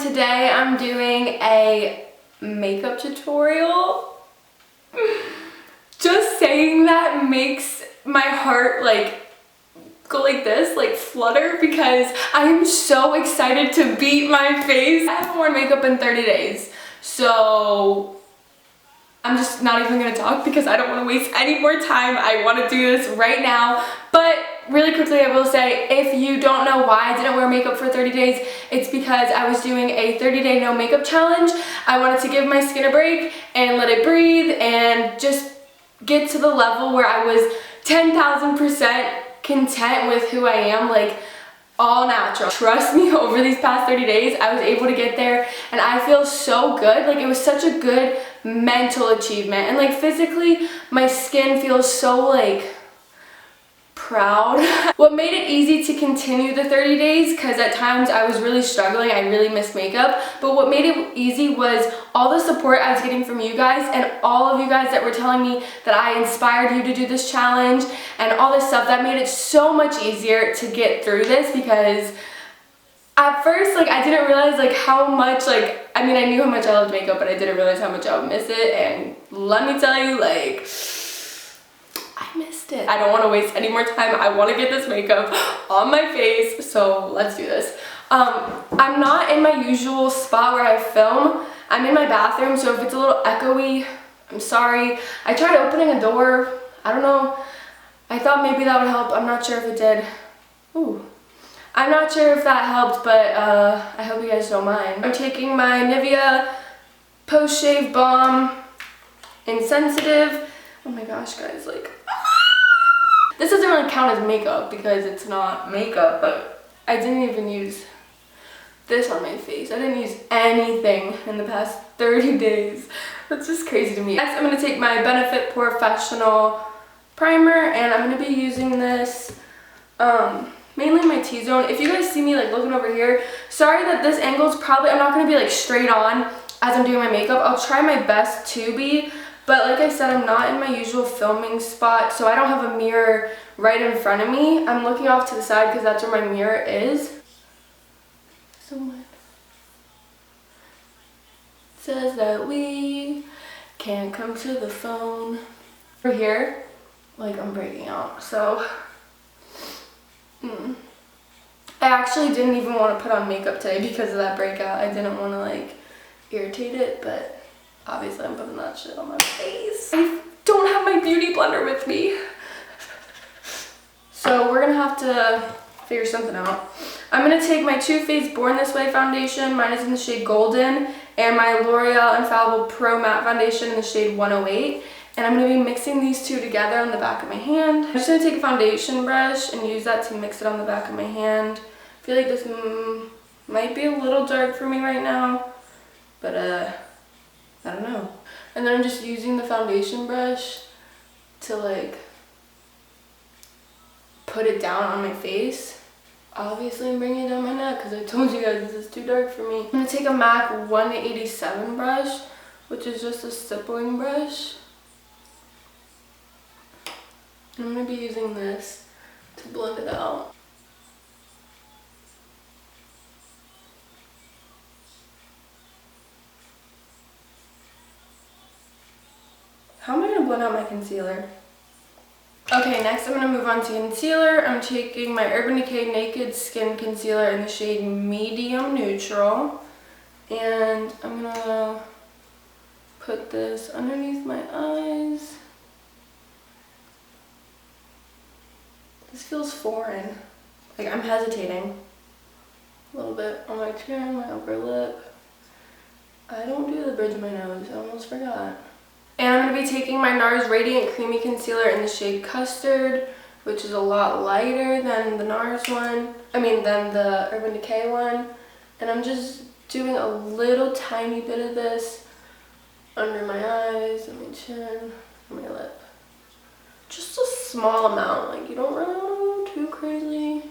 today I'm doing a makeup tutorial. Just saying that makes my heart like go like this, like flutter, because I am so excited to beat my face. I haven't worn makeup in 30 days, so I'm just not even gonna talk because I don't want to waste any more time. I want to do this right now. But really quickly, I will say, if you don't know why I didn't wear makeup for 30 days, it's because I was doing a 30-day no makeup challenge. I wanted to give my skin a break and let it breathe and just get to the level where I was 10,000% content with who I am, like all natural. Trust me, over these past 30 days, I was able to get there and I feel so good. Like, it was such a good mental achievement, and like physically, my skin feels so like proud. What made it easy to continue the 30 days, because at times I was really struggling, I really missed makeup, but what made it easy was all the support I was getting from you guys and all of you guys that were telling me that I inspired you to do this challenge and all this stuff. That made it so much easier to get through this, because at first, like, I didn't realize like how much, like, I mean, I knew how much I loved makeup, but I didn't realize how much I would miss it, and let me tell you, like, I missed it. I don't want to waste any more time. I want to get this makeup on my face, so let's do this. I'm not in my usual spot where I film. I'm in my bathroom, so if it's a little echoey, I'm sorry. I tried opening a door. I don't know. I thought maybe that would help. I'm not sure if it did. Ooh. I'm not sure if that helped, but I hope you guys don't mind. I'm taking my Nivea post-shave balm insensitive. Oh my gosh, guys, like, this doesn't really count as makeup because it's not makeup, but I didn't even use this on my face. I didn't use anything in the past 30 days. That's just crazy to me. Next, I'm going to take my Benefit Porefessional primer, and I'm going to be using this mainly in my T-zone. If you guys see me like looking over here, sorry that this angle is probably, I'm not going to be like straight on as I'm doing my makeup. I'll try my best to be. But like I said, I'm not in my usual filming spot, so I don't have a mirror right in front of me. I'm looking off to the side because that's where my mirror is. Someone says that we can't come to the phone. Over here, like, I'm breaking out, so I actually didn't even want to put on makeup today because of that breakout. I didn't want to like irritate it, but obviously I'm putting that shit on my face. I don't have my beauty blender with me, so we're gonna have to figure something out. I'm gonna take my Too Faced Born This Way foundation, mine is in the shade Golden, and my L'Oreal Infallible Pro Matte foundation in the shade 108, and I'm gonna be mixing these two together on the back of my hand. I'm just gonna take a foundation brush and use that to mix it on the back of my hand. I feel like this might be a little dark for me right now, but I don't know. And then I'm just using the foundation brush to like put it down on my face. Obviously I'm bringing it down my neck because I told you guys this is too dark for me. I'm going to take a MAC 187 brush, which is just a stippling brush. I'm going to be using this to blend it out. How am I going to blend out my concealer? Okay, next I'm going to move on to concealer. I'm taking my Urban Decay Naked Skin Concealer in the shade Medium Neutral. And I'm going to put this underneath my eyes. This feels foreign. Like, I'm hesitating a little bit on my chin, my upper lip. I don't do the bridge of my nose. I almost forgot. And I'm going to be taking my NARS Radiant Creamy Concealer in the shade Custard, which is a lot lighter than the NARS one. Than the Urban Decay one. And I'm just doing a little tiny bit of this under my eyes, and my chin, and my lip. Just a small amount. Like, you don't really want to go too crazy.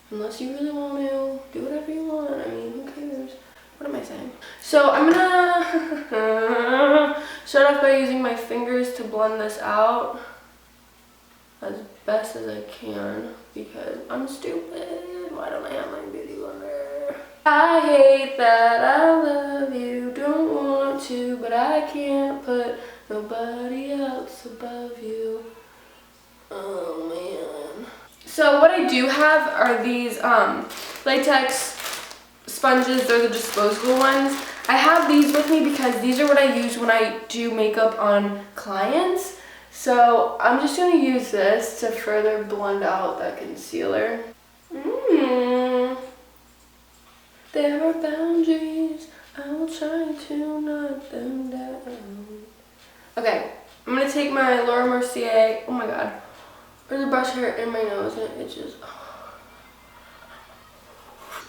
Unless you really want to. Do whatever you want. I mean, who cares? What am I saying? So I'm gonna start off by using my fingers to blend this out as best as I can because I'm stupid. Why don't I have my beauty blender? I hate that I love you, don't want to, but I can't put nobody else above you. Oh man. So what I do have are these latex sponges. They're the disposable ones. I have these with me because these are what I use when I do makeup on clients. So I'm just going to use this to further blend out that concealer. There are boundaries, I will try to knock them down. Okay, I'm going to take my Laura Mercier, oh my god, there's a brush hair in my nose and it itches.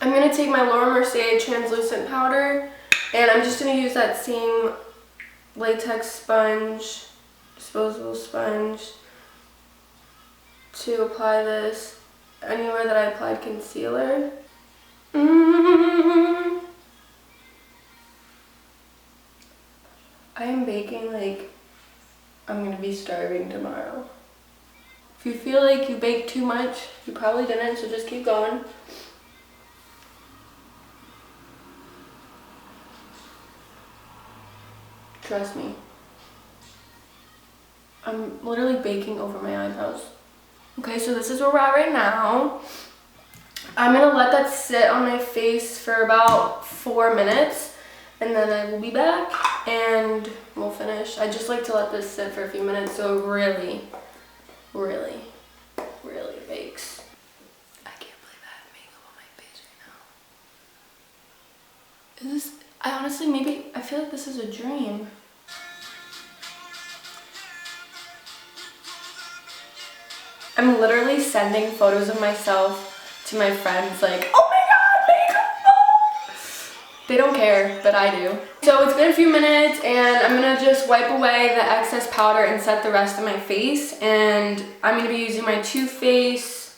I'm going to take my Laura Mercier translucent powder and I'm just going to use that same latex sponge, disposable sponge, to apply this anywhere that I applied concealer. I am baking like I'm gonna be starving tomorrow. If you feel like you baked too much, you probably didn't, so just keep going. Trust me. I'm literally baking over my eyebrows. Okay, so this is where we're at right now. I'm gonna let that sit on my face for about 4 minutes and then I will be back and we'll finish. I just like to let this sit for a few minutes so it really bakes. I can't believe I have makeup on my face right now. Is this, I honestly, maybe, I feel like this is a dream. I'm literally sending photos of myself to my friends like, oh my god, makeup! They don't care, but I do. So it's been a few minutes and I'm gonna just wipe away the excess powder and set the rest of my face. And I'm gonna be using my Too Faced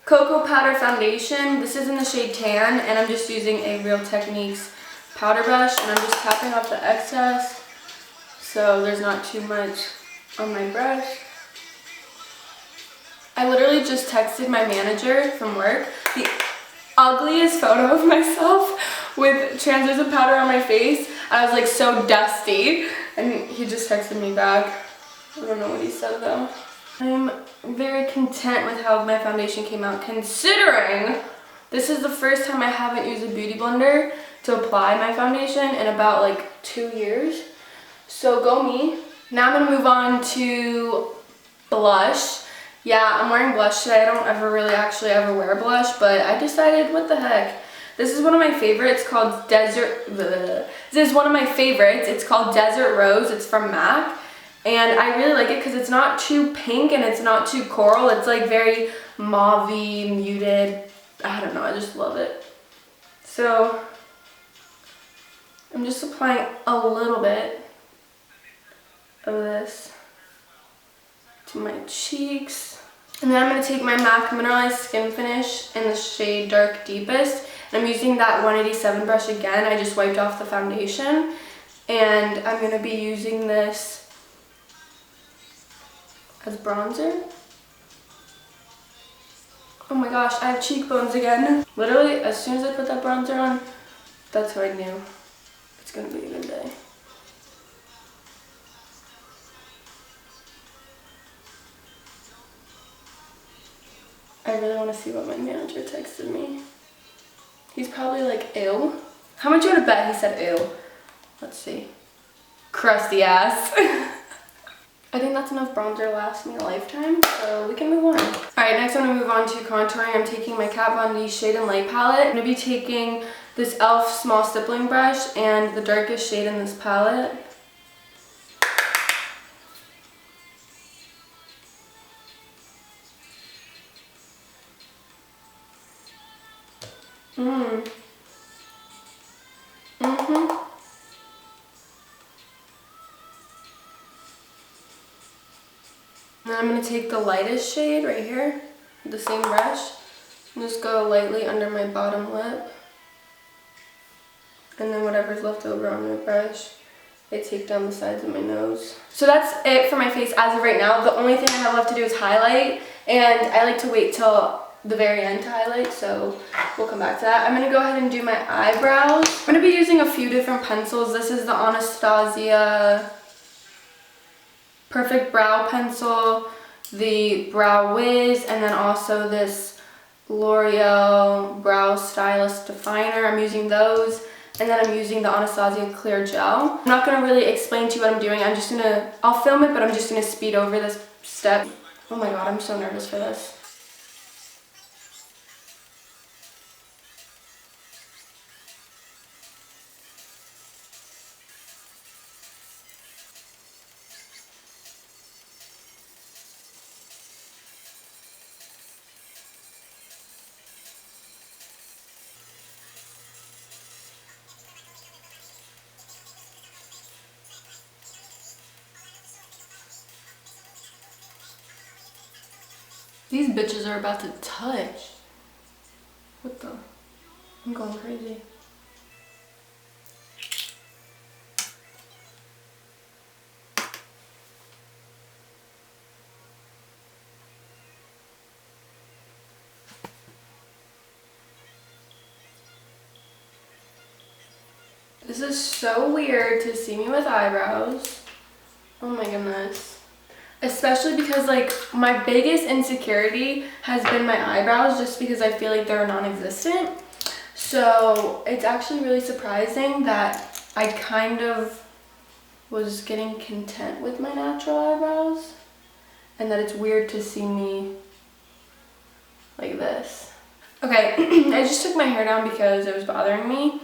Cocoa Powder Foundation. This is in the shade Tan and I'm just using a Real Techniques powder brush and I'm just tapping off the excess so there's not too much on my brush. I literally just texted my manager from work the ugliest photo of myself with translucent powder on my face. I was like so dusty and he just texted me back. I don't know what he said though. I'm very content with how my foundation came out considering this is the first time I haven't used a beauty blender to apply my foundation in about like 2 years. So go me. Now I'm gonna move on to blush. Yeah, I'm wearing blush today. I don't ever wear blush, but I decided, what the heck. This is one of my favorites called This is one of my favorites. It's called Desert Rose. It's from MAC. And I really like it because it's not too pink and it's not too coral. It's like very mauve-y, muted. I don't know, I just love it. So I'm just applying a little bit of this to my cheeks. And then I'm going to take my MAC Mineralized Skinfinish in the shade Dark Deepest. And I'm using that 187 brush again. I just wiped off the foundation. And I'm going to be using this as bronzer. Oh my gosh, I have cheekbones again. Literally, as soon as I put that bronzer on, that's how I knew it's going to be a good day. I really want to see what my manager texted me. He's probably like, ew. How much you want to bet he said ew? Let's see. Crusty ass. I think that's enough bronzer to last me a lifetime, so we can move on. Alright, next I'm going to move on to contouring. I'm taking my Kat Von D Shade and Light palette. I'm going to be taking this e.l.f. small stippling brush and the darkest shade in this palette. And then I'm going to take the lightest shade right here, the same brush, and just go lightly under my bottom lip. And then whatever's left over on my brush, I take down the sides of my nose. So that's it for my face as of right now. The only thing I have left to do is highlight, and I like to wait till the very end to highlight, so we'll come back to that. I'm going to go ahead and do my eyebrows. I'm going to be using a few different pencils. This is the Anastasia Perfect Brow Pencil, the Brow Wiz, and then also this L'Oreal Brow Stylist Definer. I'm using those. And then I'm using the Anastasia Clear Gel. I'm not going to really explain to you what I'm doing. I'll film it, but I'm just going to speed over this step. Oh my god, I'm so nervous for this. These bitches are about to touch. What the? I'm going crazy. This is so weird to see me with eyebrows. Oh my goodness. Especially because like my biggest insecurity has been my eyebrows, just because I feel like they're non-existent. So it's actually really surprising that I kind of was getting content with my natural eyebrows, and that it's weird to see me like this. Okay, I just took my hair down because it was bothering me.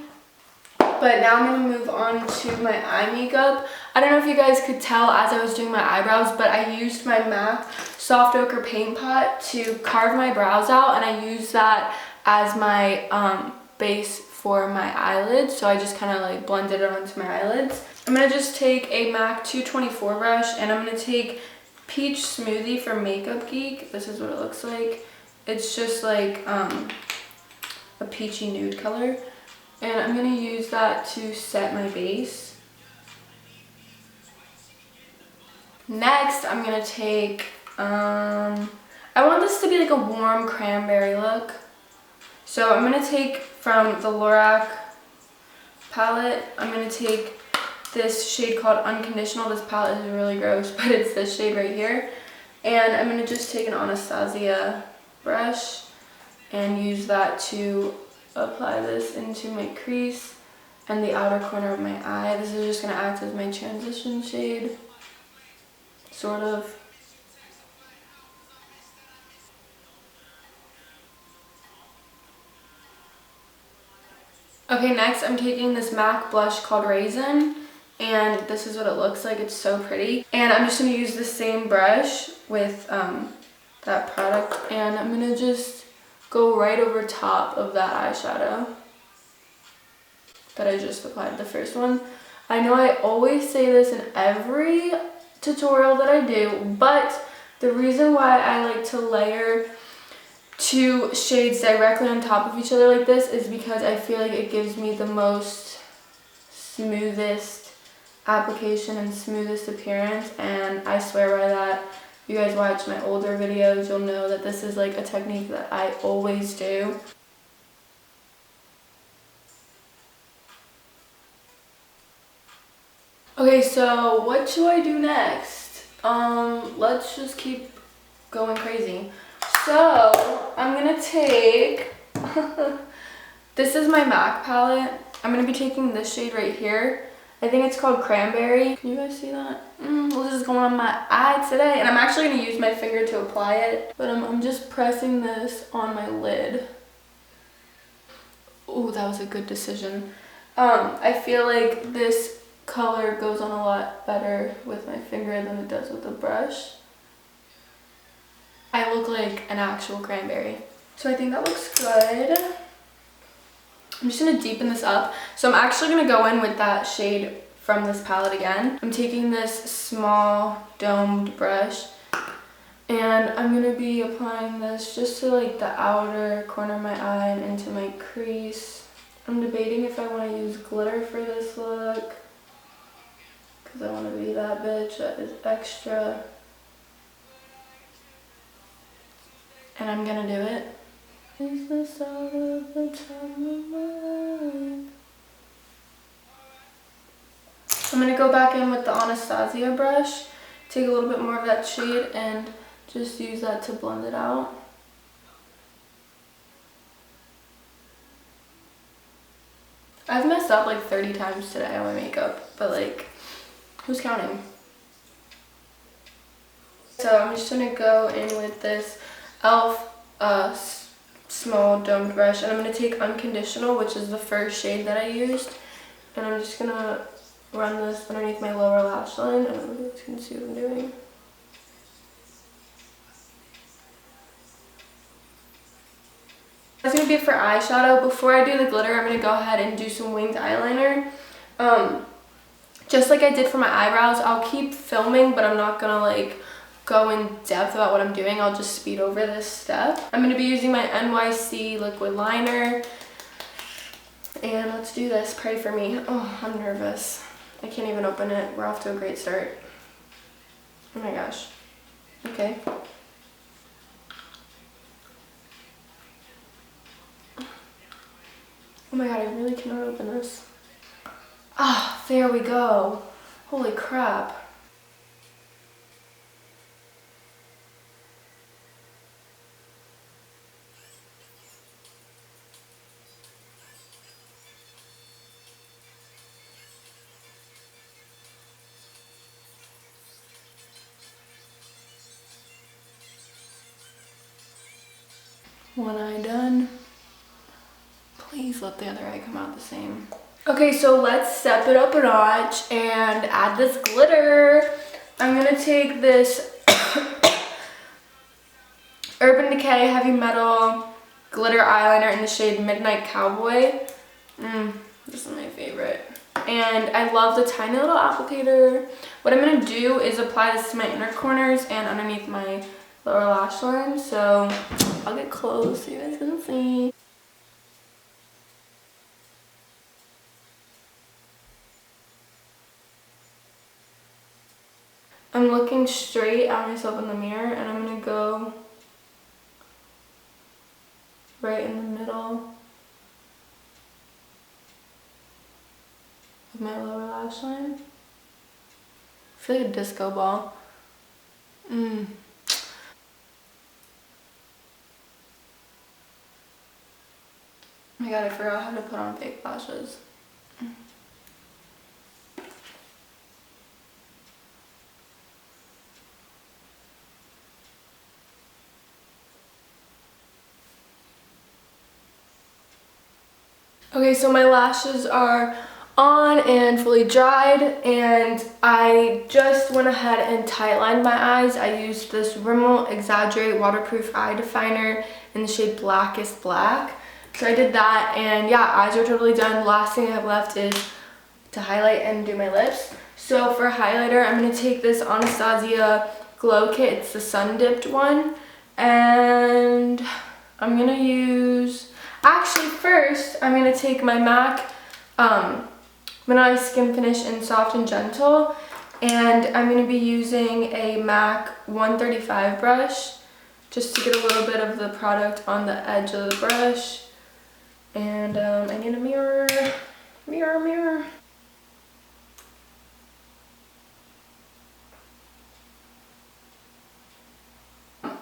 But now I'm going to move on to my eye makeup. I don't know if you guys could tell as I was doing my eyebrows, but I used my MAC Soft Ochre Paint Pot to carve my brows out, and I used that as my base for my eyelids. So I just kind of like blended it onto my eyelids. I'm going to just take a MAC 224 brush, and I'm going to take Peach Smoothie from Makeup Geek. This is what it looks like. It's just like a peachy nude color. And I'm going to use that to set my base. Next, I'm going to take, I want this to be like a warm cranberry look. So I'm going to take from the Lorac palette, I'm going to take this shade called Unconditional. This palette is really gross, but it's this shade right here. And I'm going to just take an Anastasia brush and use that to apply this into my crease and the outer corner of my eye. This is just going to act as my transition shade, sort of. Okay, next I'm taking this MAC blush called Raisin, and this is what it looks like. It's so pretty. And I'm just going to use the same brush with that product, and I'm going to just go right over top of that eyeshadow that I just applied, the first one. I know I always say this in every tutorial that I do, but the reason why I like to layer two shades directly on top of each other like this is because I feel like it gives me the most smoothest application and smoothest appearance, and I swear by that. If you guys watch my older videos, you'll know that this is like a technique that I always do. Okay, so what should I do next? Let's just keep going crazy. So I'm gonna take, this is my MAC palette. I'm gonna be taking this shade right here. I think it's called Cranberry. Can you guys see that? This is going on my eye today. And I'm actually going to use my finger to apply it. But I'm just pressing this on my lid. Oh, that was a good decision. I feel like this color goes on a lot better with my finger than it does with the brush. I look like an actual cranberry. So I think that looks good. I'm just going to deepen this up. So I'm actually going to go in with that shade from this palette again. I'm taking this small domed brush, and I'm going to be applying this just to like the outer corner of my eye and into my crease. I'm debating if I want to use glitter for this look, because I want to be that bitch that is extra. And I'm going to do it. Is the start of the time of my life. I'm going to go back in with the Anastasia brush, take a little bit more of that shade and just use that to blend it out. I've messed up like 30 times today on my makeup, but like, who's counting? So I'm just going to go in with this e.l.f. Small domed brush, and I'm going to take Unconditional, which is the first shade that I used, and I'm just going to run this underneath my lower lash line, and I'm just going to see what I'm doing. That's going to be it for eyeshadow. Before I do the glitter, I'm going to go ahead and do some winged eyeliner. Just like I did for my eyebrows, I'll keep filming, but I'm not going to like go in depth about what I'm doing. I'll just speed over this step. I'm going to be using my NYC liquid liner. And let's do this. Pray for me. Oh, I'm nervous. I can't even open it. We're off to a great start. Oh my gosh. Okay. Oh my god, I really cannot open this. Ah, there we go. Holy crap. One eye done. Please let the other eye come out the same. Okay, so let's step it up a notch and add this glitter. I'm gonna take this Urban Decay Heavy Metal glitter eyeliner in the shade Midnight Cowboy. This is my favorite. And I love the tiny little applicator. What I'm gonna do is apply this to my inner corners and underneath my lower lash line. So I'll get close so you guys can see. I'm looking straight at myself in the mirror, and I'm going to go right in the middle of my lower lash line. I feel like a disco ball. Oh my god, I forgot how to put on fake lashes. Okay, so my lashes are on and fully dried, and I just went ahead and tight lined my eyes. I used this Rimmel Exaggerate Waterproof Eye Definer in the shade Blackest Black. So I did that, and yeah, eyes are totally done. Last thing I have left is to highlight and do my lips. So for highlighter, I'm going to take this Anastasia Glow Kit. It's the Sun Dipped one, and I'm going to use... Actually, first, I'm going to take my MAC Vanilla Skinfinish in Soft and Gentle, and I'm going to be using a MAC 135 brush just to get a little bit of the product on the edge of the brush. And I need a mirror. Mirror.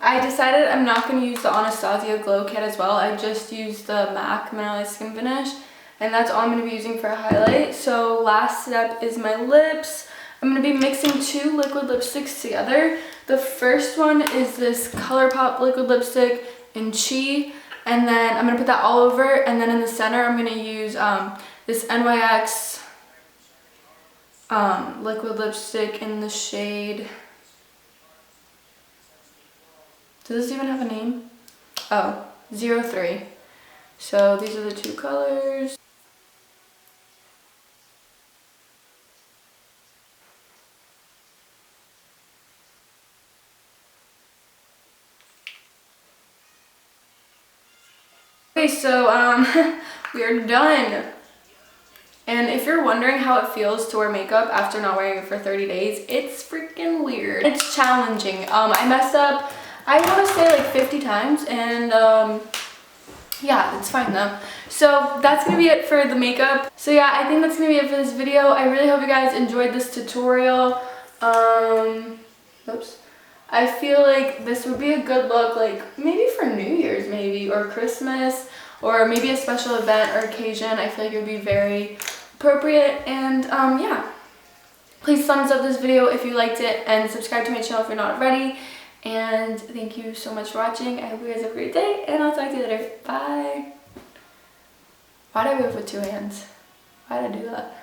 I decided I'm not going to use the Anastasia Glow Kit as well. I just used the MAC Vanilla Skinfinish, and that's all I'm going to be using for a highlight. So last step is my lips. I'm going to be mixing two liquid lipsticks together. The first one is this ColourPop liquid lipstick in Chi, and then I'm going to put that all over, and then in the center I'm going to use this NYX liquid lipstick in the shade... Does this even have a name? Oh, 03. So these are the two colors. Okay, so we are done. And if you're wondering how it feels to wear makeup after not wearing it for 30 days, it's freaking weird. It's challenging. I messed up, I want to say like 50 times, and yeah, it's fine though. So that's gonna be it for the makeup. So yeah, I think that's gonna be it for this video. I really hope you guys enjoyed this tutorial. Oops. I feel like this would be a good look, like maybe for New Year's maybe, or Christmas, or maybe a special event or occasion. I feel like it would be very appropriate. And yeah, please thumbs up this video if you liked it, and subscribe to my channel if you're not already. And thank you so much for watching. I hope you guys have a great day, and I'll talk to you later. Bye. Why did I wave with 2 hands? Why did I do that?